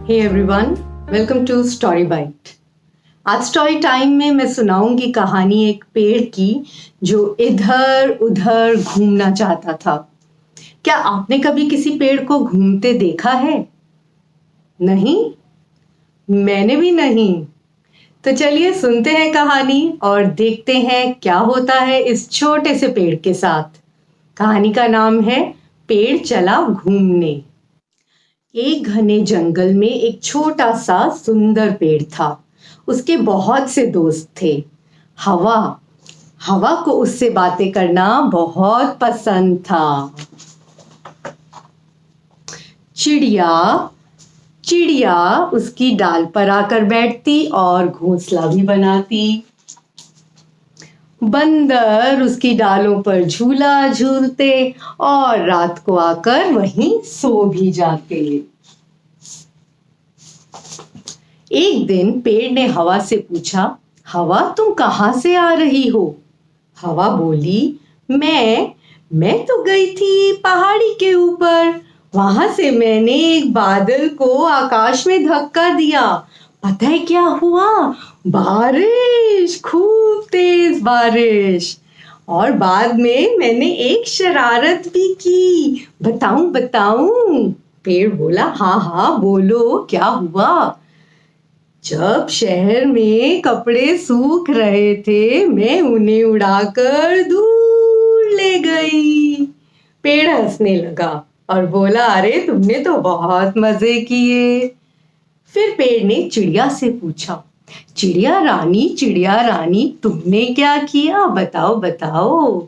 Hey everyone, welcome to story bite. आज story time में मैं सुनाऊंगी कहानी एक पेड़ की जो इधर उधर घूमना चाहता था। क्या आपने कभी किसी पेड़ को घूमते देखा है? नहीं, मैंने भी नहीं। तो चलिए सुनते हैं कहानी और देखते हैं क्या होता है इस छोटे से पेड़ के साथ। कहानी का नाम है पेड़ चला घूमने। एक घने जंगल में एक छोटा सा सुंदर पेड़ था। उसके बहुत से दोस्त थे। हवा हवा को उससे बातें करना बहुत पसंद था। चिड़िया चिड़िया उसकी डाल पर आकर बैठती और घोंसला भी बनाती। बंदर उसकी डालों पर झूला झूलते और रात को आकर वहीं सो भी जाते। एक दिन पेड़ ने हवा से पूछा, हवा तुम कहाँ से आ रही हो? हवा बोली, मैं तो गई थी पहाड़ी के ऊपर। वहां से मैंने एक बादल को आकाश में धक्का दिया। पता है क्या हुआ? बारिश, खूब तेज बारिश। और बाद में मैंने एक शरारत भी की। बताऊं? पेड़ बोला, हाँ हाँ बोलो, क्या हुआ? जब शहर में कपड़े सूख रहे थे, मैं उन्हें उड़ाकर दूर ले गई। पेड़ हंसने लगा और बोला, अरे तुमने तो बहुत मजे किए। फिर पेड़ ने चिड़िया से पूछा, चिड़िया रानी तुमने क्या किया? बताओ।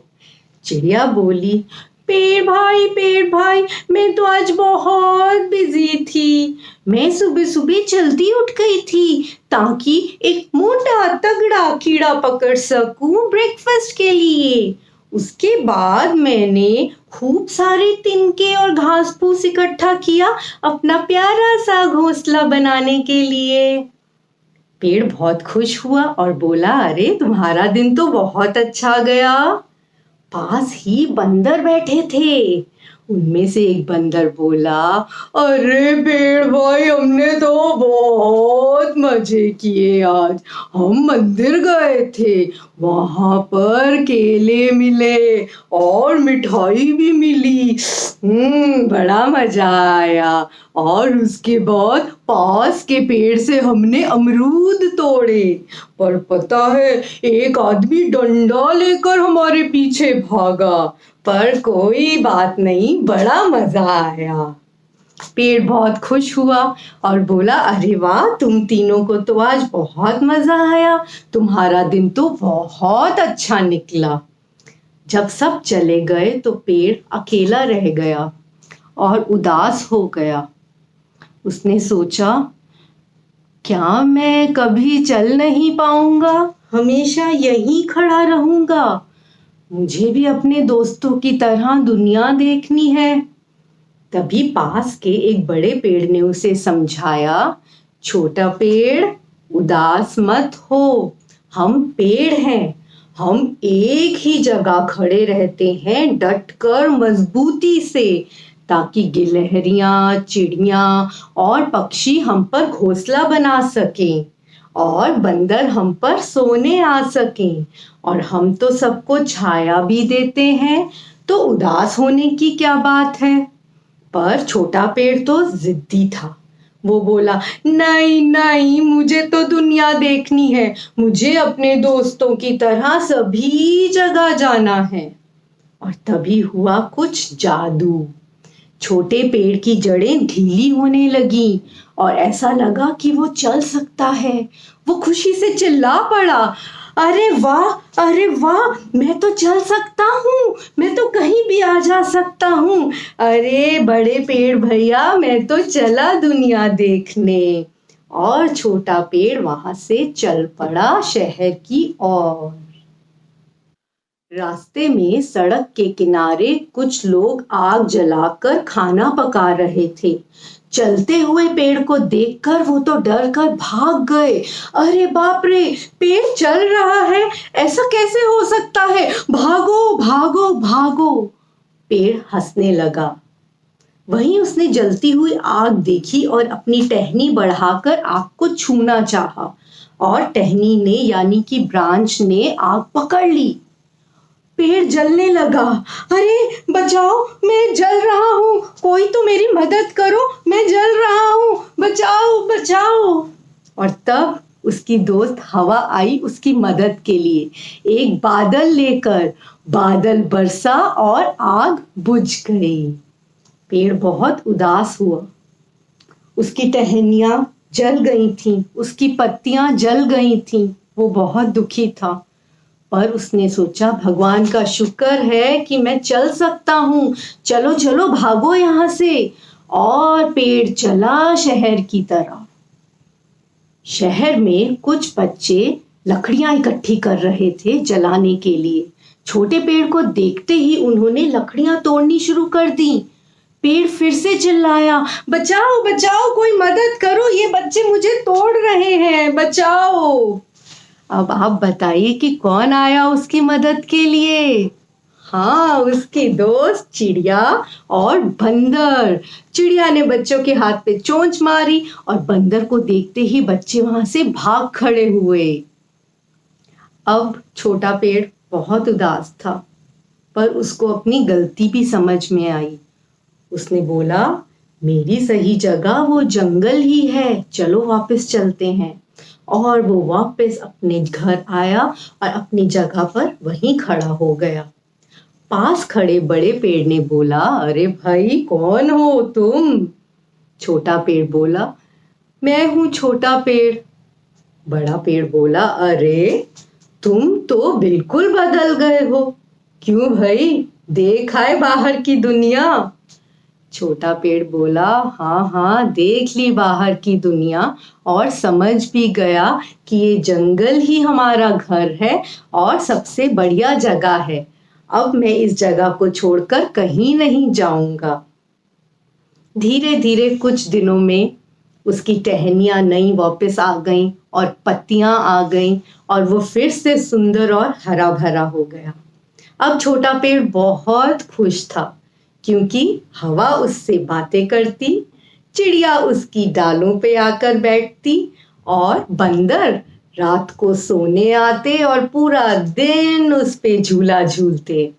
चिड़िया बोली, पेड़ भाई मैं तो आज बहुत बिजी थी। मैं सुबह सुबह जल्दी उठ गई थी ताकि एक मोटा तगड़ा कीड़ा पकड़ सकूं ब्रेकफास्ट के लिए। उसके बाद मैंने खूब सारे तिनके और घास फूस इकट्ठा किया अपना प्यारा सा घोंसला बनाने के लिए। पेड़ बहुत खुश हुआ और बोला, अरे तुम्हारा दिन तो बहुत अच्छा गया। पास ही बंदर बैठे थे। उनमें से एक बंदर बोला, अरे पेड़ भाई हमने तो बहुत मजे किए आज। हम मंदिर गए थे, वहां पर केले मिले और मिठाई भी मिली। बड़ा मजा आया। और उसके बाद पास के पेड़ से हमने अमरूद तोड़े। पर पता है, एक आदमी डंडा लेकर हमारे पीछे भागा। पर कोई बात नहीं, बड़ा मजा आया। पेड़ बहुत खुश हुआ और बोला, अरे वाह, तुम तीनों को तो आज बहुत मजा आया। तुम्हारा दिन तो बहुत अच्छा निकला। जब सब चले गए तो पेड़ अकेला रह गया और उदास हो गया। उसने सोचा, क्या मैं कभी चल नहीं पाऊंगा? हमेशा यहीं खड़ा रहूंगा। मुझे भी अपने दोस्तों की तरह दुनिया देखनी है। तभी पास के एक बड़े पेड़ ने उसे समझाया, छोटा पेड़ उदास मत हो। हम पेड़ हैं। हम एक ही जगह खड़े रहते हैं, डटकर मजबूती से, ताकि गिलहरियां, चिड़ियां और पक्षी हम पर घोंसला बना सकें और बंदर हम पर सोने आ सकें। और हम तो सबको छाया भी देते हैं, तो उदास होने की क्या बात है? पर छोटा पेड़ तो जिद्दी था। वो बोला, नहीं, मुझे तो दुनिया देखनी है। मुझे अपने दोस्तों की तरह सभी जगह जाना है। और तभी हुआ कुछ जादू। छोटे पेड़ की जड़ें ढीली होने लगी और ऐसा लगा कि वो चल सकता है। वो खुशी से चिल्ला पड़ा, अरे वाह, मैं तो चल सकता हूँ। मैं तो कहीं भी आ जा सकता हूँ। अरे बड़े पेड़ भैया, मैं तो चला दुनिया देखने। और छोटा पेड़ वहां से चल पड़ा शहर की ओर। रास्ते में सड़क के किनारे कुछ लोग आग जलाकर खाना पका रहे थे। चलते हुए पेड़ को देखकर वो तो डर कर भाग गए। अरे बाप रे, पेड़ चल रहा है, ऐसा कैसे हो सकता है? भागो। पेड़ हंसने लगा। वहीं उसने जलती हुई आग देखी और अपनी टहनी बढ़ाकर आग को छूना चाहा और टहनी ने यानी कि ब्रांच ने आग पकड़ ली। पेड़ जलने लगा। अरे बचाओ, मैं जल रहा हूँ, कोई तो मेरी मदद करो, मैं जल रहा हूँ, बचाओ बचाओ। और तब उसकी दोस्त हवा आई उसकी मदद के लिए एक बादल लेकर। बादल बरसा और आग बुझ गई। पेड़ बहुत उदास हुआ। उसकी टहनियां जल गई थीं, उसकी पत्तियां जल गई थीं। वो बहुत दुखी था, पर उसने सोचा भगवान का शुक्र है कि मैं चल सकता हूँ, चलो चलो भागो यहाँ से। और पेड़ चला शहर की तरफ। शहर में कुछ बच्चे लकड़ियां इकट्ठी कर रहे थे जलाने के लिए। छोटे पेड़ को देखते ही उन्होंने लकड़ियां तोड़नी शुरू कर दी। पेड़ फिर से चिल्लाया, बचाओ बचाओ, कोई मदद करो, ये बच्चे मुझे तोड़ रहे हैं, बचाओ। अब आप बताइए कि कौन आया उसकी मदद के लिए? हाँ, उसकी दोस्त चिड़िया और बंदर। चिड़िया ने बच्चों के हाथ पे चोंच मारी और बंदर को देखते ही बच्चे वहां से भाग खड़े हुए। अब छोटा पेड़ बहुत उदास था, पर उसको अपनी गलती भी समझ में आई। उसने बोला, मेरी सही जगह वो जंगल ही है, चलो वापस चलते हैं। और वो वापस अपने घर आया और अपनी जगह पर वहीं खड़ा हो गया। पास खड़े बड़े पेड़ ने बोला, अरे भाई कौन हो तुम? छोटा पेड़ बोला, मैं हूं छोटा पेड़। बड़ा पेड़ बोला, अरे तुम तो बिल्कुल बदल गए हो। क्यों भाई, देख आए बाहर की दुनिया? छोटा पेड़ बोला, हाँ हाँ, देख ली बाहर की दुनिया और समझ भी गया कि ये जंगल ही हमारा घर है और सबसे बढ़िया जगह है। अब मैं इस जगह को छोड़कर कहीं नहीं जाऊंगा। धीरे धीरे कुछ दिनों में उसकी टहनियां नई वापस आ गईं और पत्तियां आ गईं और वो फिर से सुंदर और हरा भरा हो गया। अब छोटा पेड़ बहुत खुश था, क्योंकि हवा उससे बातें करती, चिड़िया उसकी डालों पे आकर बैठती और बंदर रात को सोने आते और पूरा दिन उस पे झूला झूलते।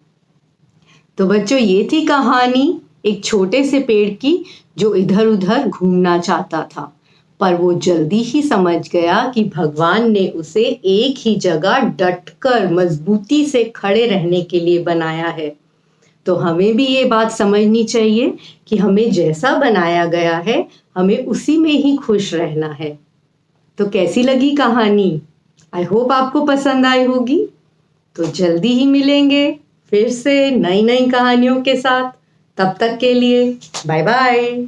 तो बच्चों, ये थी कहानी एक छोटे से पेड़ की जो इधर उधर घूमना चाहता था, पर वो जल्दी ही समझ गया कि भगवान ने उसे एक ही जगह डटकर मजबूती से खड़े रहने के लिए बनाया है। तो हमें भी ये बात समझनी चाहिए कि हमें जैसा बनाया गया है, हमें उसी में ही खुश रहना है। तो कैसी लगी कहानी? आई होप आपको पसंद आई होगी। तो जल्दी ही मिलेंगे फिर से नई नई कहानियों के साथ। तब तक के लिए बाय बाय।